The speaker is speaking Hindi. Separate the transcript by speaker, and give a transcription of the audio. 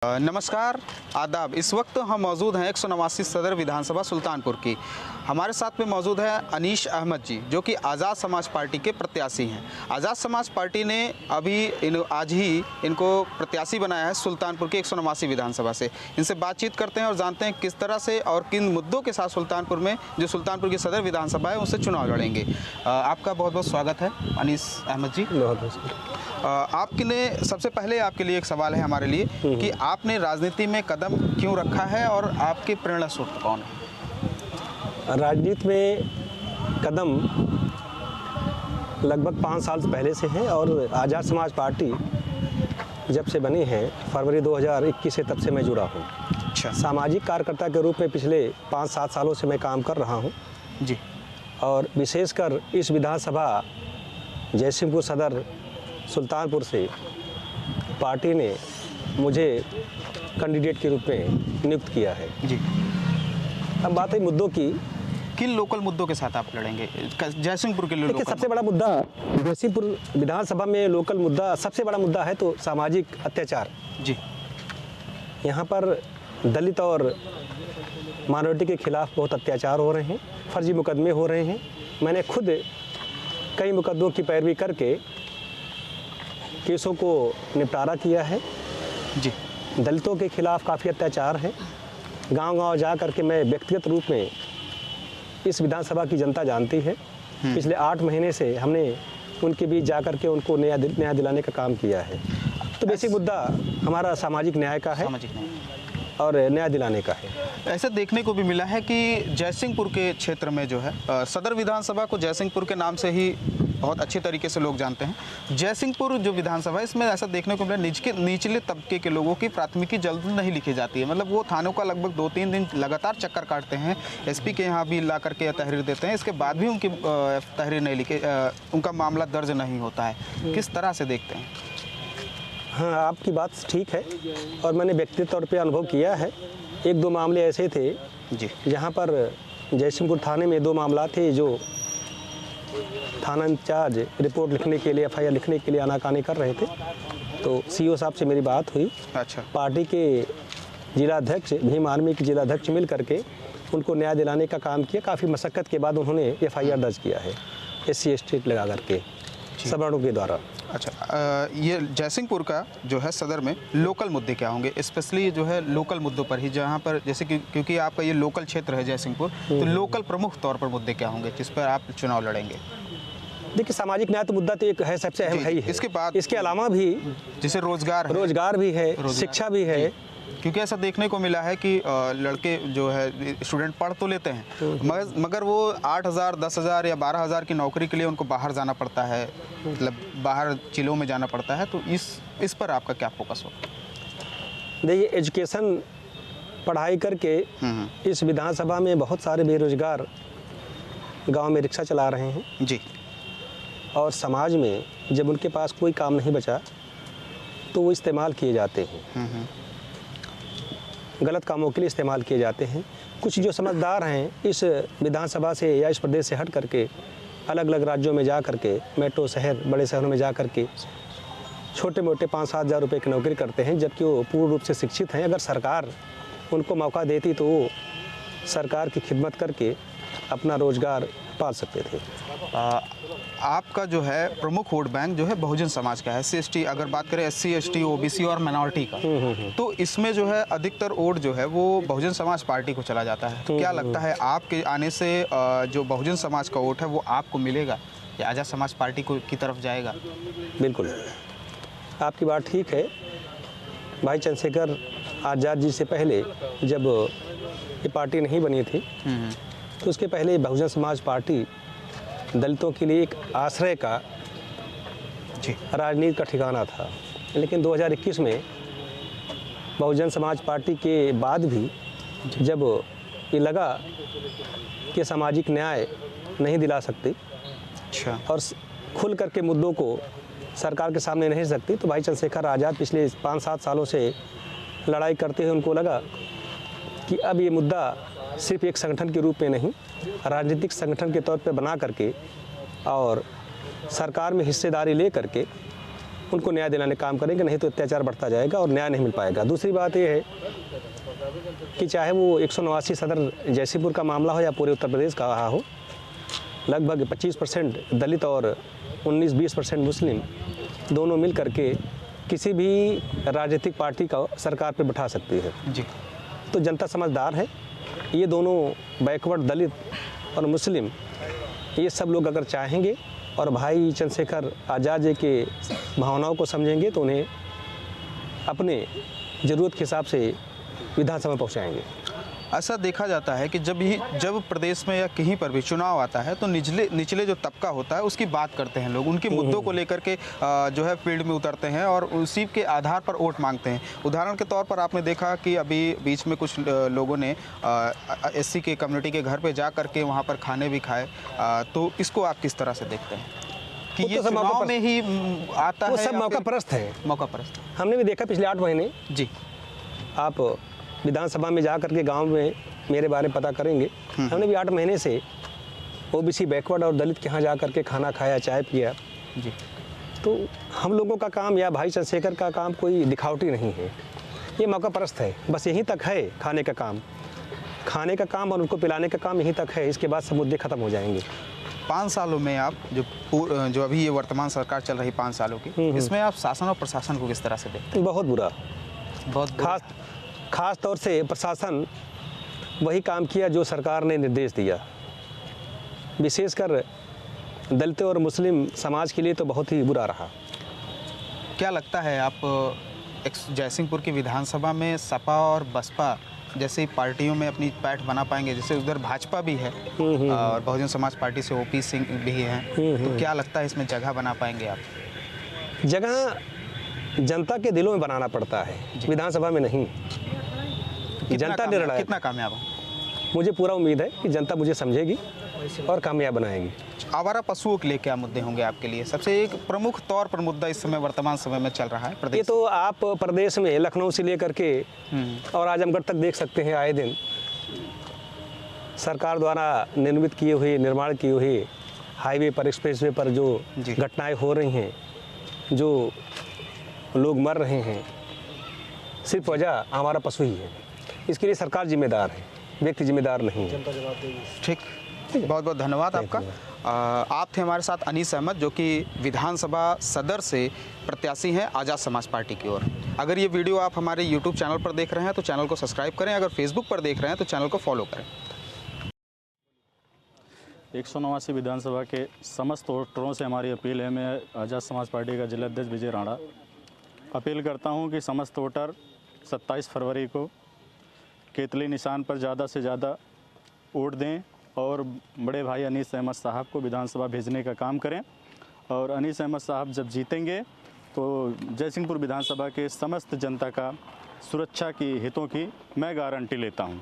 Speaker 1: नमस्कार आदाब। इस वक्त हम मौजूद हैं 189 सदर विधानसभा सुल्तानपुर की। हमारे साथ में मौजूद है अनीश अहमद जी, जो कि आज़ाद समाज पार्टी के प्रत्याशी हैं। आज़ाद समाज पार्टी ने आज ही इनको प्रत्याशी बनाया है सुल्तानपुर की 189 विधानसभा से। इनसे बातचीत करते हैं और जानते हैं किस तरह से और किन मुद्दों के साथ सुल्तानपुर में, जो सुल्तानपुर की सदर विधानसभा है, उससे चुनाव लड़ेंगे। आपका बहुत बहुत स्वागत है अनीश अहमद जी। आपके लिए सबसे पहले आपके लिए एक सवाल है हमारे लिए कि आपने राजनीति में कदम क्यों रखा है और आपके प्रेरणा स्रोत कौन है?
Speaker 2: राजनीति में कदम लगभग 5 साल पहले से है और आज़ाद समाज पार्टी जब से बनी है फरवरी 2021 से, तब से मैं जुड़ा हूँ।
Speaker 1: अच्छा।
Speaker 2: सामाजिक कार्यकर्ता के रूप में पिछले 5-7 सालों से मैं काम कर रहा हूँ
Speaker 1: जी।
Speaker 2: और विशेषकर इस विधानसभा जयसिंहपुर सदर सुल्तानपुर से पार्टी ने मुझे कैंडिडेट के रूप में नियुक्त किया है।
Speaker 1: जी।
Speaker 2: अब बात है मुद्दों की।
Speaker 1: किन लोकल मुद्दों के साथ आप लड़ेंगे जयसिंहपुर के लिए?
Speaker 2: देखिए, सबसे बड़ा मुद्दा जयसिंहपुर विधानसभा में लोकल मुद्दा, सबसे बड़ा मुद्दा है तो सामाजिक अत्याचार।
Speaker 1: जी।
Speaker 2: यहाँ पर दलित और माइनॉरिटी के खिलाफ बहुत अत्याचार हो रहे हैं, फर्जी मुकदमे हो रहे हैं। मैंने खुद कई मुकदमों की पैरवी करके केसों को निपटारा किया है।
Speaker 1: जी।
Speaker 2: दलितों के खिलाफ काफ़ी अत्याचार है। गांव-गांव जा कर के मैं व्यक्तिगत रूप में, इस विधानसभा की जनता जानती है, पिछले 8 महीने से हमने उनके बीच जा कर के उनको न्याय दिलाने का काम किया है। तो बेसिक मुद्दा हमारा सामाजिक न्याय का है और न्याय दिलाने का है।
Speaker 1: ऐसे देखने को भी मिला है कि जयसिंहपुर के क्षेत्र में जो है सदर विधानसभा को जयसिंहपुर के नाम से ही बहुत अच्छे तरीके से लोग जानते हैं। जयसिंहपुर जो विधानसभा है, इसमें ऐसा देखने को मिला निचले तबके के लोगों की प्राथमिकी जल्द नहीं लिखी जाती है। मतलब वो थानों का लगभग 2-3 दिन लगातार चक्कर काटते हैं, एसपी के यहाँ भी ला करके तहरीर देते हैं, इसके बाद भी उनकी तहरीर नहीं लिखे, उनका मामला दर्ज नहीं होता है। किस तरह से देखते हैं?
Speaker 2: हाँ, आपकी बात ठीक है और मैंने व्यक्तिगत तौर पे अनुभव किया है। 1-2 मामले ऐसे थे
Speaker 1: जी,
Speaker 2: जहाँ पर जयसिंहपुर थाने में 2 मामला थे जो थाना इंचार्ज रिपोर्ट लिखने के लिए, एफआईआर लिखने के लिए आनाकानी कर रहे थे। तो सीओ साहब से मेरी बात हुई।
Speaker 1: अच्छा।
Speaker 2: पार्टी के जिलाध्यक्ष, भीम आर्मी के जिलाध्यक्ष मिल करके उनको न्याय दिलाने का काम किया। काफ़ी मशक्क़त के बाद उन्होंने एफआईआर दर्ज किया है SC ST लगा करके सवर्णों के द्वारा।
Speaker 1: अच्छा, ये जयसिंहपुर का जो है सदर में लोकल मुद्दे क्या होंगे, स्पेशली जो है लोकल मुद्दों पर ही, जहाँ पर जैसे कि क्योंकि आपका ये लोकल क्षेत्र है जयसिंहपुर, तो लोकल प्रमुख तौर पर मुद्दे क्या होंगे जिस पर आप चुनाव लड़ेंगे?
Speaker 2: देखिए, सामाजिक न्याय तो मुद्दा तो एक है, सबसे अहम है ही है।
Speaker 1: इसके बाद
Speaker 2: इसके अलावा भी
Speaker 1: जैसे रोजगार
Speaker 2: भी है, शिक्षा भी है।
Speaker 1: क्योंकि ऐसा देखने को मिला है कि लड़के जो है स्टूडेंट पढ़ तो लेते हैं, मगर वो 8,000, 10,000 या 12,000 की नौकरी के लिए उनको बाहर जाना पड़ता है, मतलब बाहर जिलों में जाना पड़ता है। तो इस पर आपका क्या फोकस हो?
Speaker 2: देखिए, एजुकेशन पढ़ाई करके इस विधानसभा में बहुत सारे बेरोजगार गांव में रिक्शा चला रहे हैं
Speaker 1: जी।
Speaker 2: और समाज में जब उनके पास कोई काम नहीं बचा तो वो इस्तेमाल किए जाते हैं, गलत कामों के लिए इस्तेमाल किए जाते हैं। कुछ जो समझदार हैं इस विधानसभा से या इस प्रदेश से हट करके अलग अलग राज्यों में जा करके, मेट्रो शहर, बड़े शहरों में जा करके छोटे मोटे 5-7 हज़ार रुपये की नौकरी करते हैं, जबकि वो पूर्ण रूप से शिक्षित हैं। अगर सरकार उनको मौका देती तो वो सरकार की खिदमत करके अपना रोजगार पाल सकते थे।
Speaker 1: आपका जो है प्रमुख वोट बैंक जो है बहुजन समाज का है, SC ST, अगर बात करें SC ST OBC और माइनॉरिटी का, तो इसमें जो है अधिकतर वोट जो है वो बहुजन समाज पार्टी को चला जाता है। तो क्या लगता है आपके आने से जो बहुजन समाज का वोट है वो आपको मिलेगा या आज़ाद समाज पार्टी की तरफ जाएगा?
Speaker 2: बिल्कुल, आपकी बात ठीक है। भाई चंद्रशेखर आज़ाद जी से पहले जब ये पार्टी नहीं बनी थी तो उसके पहले बहुजन समाज पार्टी दलितों के लिए एक आश्रय का राजनीति का ठिकाना था। लेकिन 2021 में बहुजन समाज पार्टी के बाद भी जब ये लगा कि सामाजिक न्याय नहीं दिला सकती और खुल करके मुद्दों को सरकार के सामने नहीं सकती, तो भाई चंद्रशेखर आज़ाद पिछले 5-7 सालों से लड़ाई करते हुए उनको लगा कि अब ये मुद्दा सिर्फ एक संगठन के रूप में नहीं, राजनीतिक संगठन के तौर पर बना करके और सरकार में हिस्सेदारी ले करके उनको न्याय दिलाने का काम करेंगे, नहीं तो अत्याचार बढ़ता जाएगा और न्याय नहीं मिल पाएगा। दूसरी बात ये है कि चाहे वो 189 सदर जैसीपुर का मामला हो या पूरे उत्तर प्रदेश का रहा हो, लगभग 25% दलित और 19-20% मुस्लिम दोनों मिल करके किसी भी राजनीतिक पार्टी का सरकार पर बैठा सकती है।
Speaker 1: जी।
Speaker 2: तो जनता समझदार है। ये दोनों बैकवर्ड दलित और मुस्लिम, ये सब लोग अगर चाहेंगे और भाई चंद्रशेखर आज़ाद जी के भावनाओं को समझेंगे तो उन्हें अपने ज़रूरत के हिसाब से विधानसभा पहुंचाएंगे।
Speaker 1: ऐसा देखा जाता है कि जब प्रदेश में या कहीं पर भी चुनाव आता है तो निचले जो तबका होता है उसकी बात करते हैं लोग, उनके मुद्दों को लेकर के जो है फील्ड में उतरते हैं और उसी के आधार पर वोट मांगते हैं। उदाहरण के तौर पर आपने देखा कि अभी बीच में कुछ लोगों ने एससी के कम्युनिटी के घर पे जा करके वहाँ पर खाने भी खाए, तो इसको आप किस तरह से देखते हैं कि ये चुनाव में ही आता है?
Speaker 2: वो सब मौका परस्त है।
Speaker 1: मौका परस्त
Speaker 2: हमने भी देखा पिछले 8 महीने।
Speaker 1: जी।
Speaker 2: आप विधानसभा में जा करके गांव में मेरे बारे में पता करेंगे, हमने भी 8 महीने से ओबीसी बैकवर्ड और दलित के यहाँ जा करके खाना खाया, चाय पिया।
Speaker 1: जी।
Speaker 2: तो हम लोगों का काम या भाई चंद्रशेखर का काम कोई दिखावटी नहीं है, ये मौका परस्त है। बस यहीं तक है खाने का काम और उनको पिलाने का काम यहीं तक है। इसके बाद सब मुद्दे खत्म हो जाएंगे।
Speaker 1: 5 सालों में आप जो अभी ये वर्तमान सरकार चल रही 5 सालों की, इसमें आप शासन और प्रशासन को किस तरह से देखते हैं?
Speaker 2: बहुत बुरा।
Speaker 1: बहुत
Speaker 2: खास तौर से प्रशासन वही काम किया जो सरकार ने निर्देश दिया। विशेषकर दलित और मुस्लिम समाज के लिए तो बहुत ही बुरा रहा।
Speaker 1: क्या लगता है आप जयसिंहपुर की विधानसभा में सपा और बसपा जैसी पार्टियों में अपनी पैठ बना पाएंगे? जैसे उधर भाजपा भी है और बहुजन समाज पार्टी से ओपी सिंह भी हैं, तो क्या लगता है इसमें जगह बना पाएंगे आप?
Speaker 2: जगह जनता के दिलों में बनाना पड़ता है, विधानसभा में नहीं। जनता निर्णय
Speaker 1: कितना कामयाब है?
Speaker 2: मुझे पूरा उम्मीद है कि जनता मुझे समझेगी और कामयाब बनाएगी।
Speaker 1: आवारा पशुओं के लिए क्या मुद्दे होंगे आपके लिए? सबसे एक प्रमुख तौर पर मुद्दा इस समय वर्तमान समय में चल रहा है प्रदेश।
Speaker 2: ये तो आप प्रदेश में लखनऊ से लेकर के और आजमगढ़ तक देख सकते हैं, आए दिन सरकार द्वारा निर्माण किए हुए हाईवे पर, एक्सप्रेसवे पर जो घटनाएं हो रही हैं, जो लोग मर रहे हैं, सिर्फ वजह हमारा पशु ही है। इसके लिए सरकार जिम्मेदार है, व्यक्ति जिम्मेदार नहीं है।
Speaker 1: ठीक, बहुत बहुत धन्यवाद आपका। आप थे हमारे साथ अनीस अहमद, जो कि विधानसभा सदर से प्रत्याशी हैं आज़ाद समाज पार्टी की ओर। अगर ये वीडियो आप हमारे YouTube चैनल पर देख रहे हैं तो चैनल को सब्सक्राइब करें, अगर Facebook पर देख रहे हैं तो चैनल को फॉलो करें।
Speaker 3: 189 विधानसभा के समस्त वोटरों से हमारी अपील है। मैं आज़ाद समाज पार्टी का जिला अध्यक्ष विजय राणा अपील करता हूं कि समस्त वोटर 27 फरवरी को केतली निशान पर ज़्यादा से ज़्यादा वोट दें और बड़े भाई अनीस अहमद साहब को विधानसभा भेजने का काम करें। और अनीस अहमद साहब जब जीतेंगे तो जयसिंहपुर विधानसभा के समस्त जनता का सुरक्षा की हितों की मैं गारंटी लेता हूं।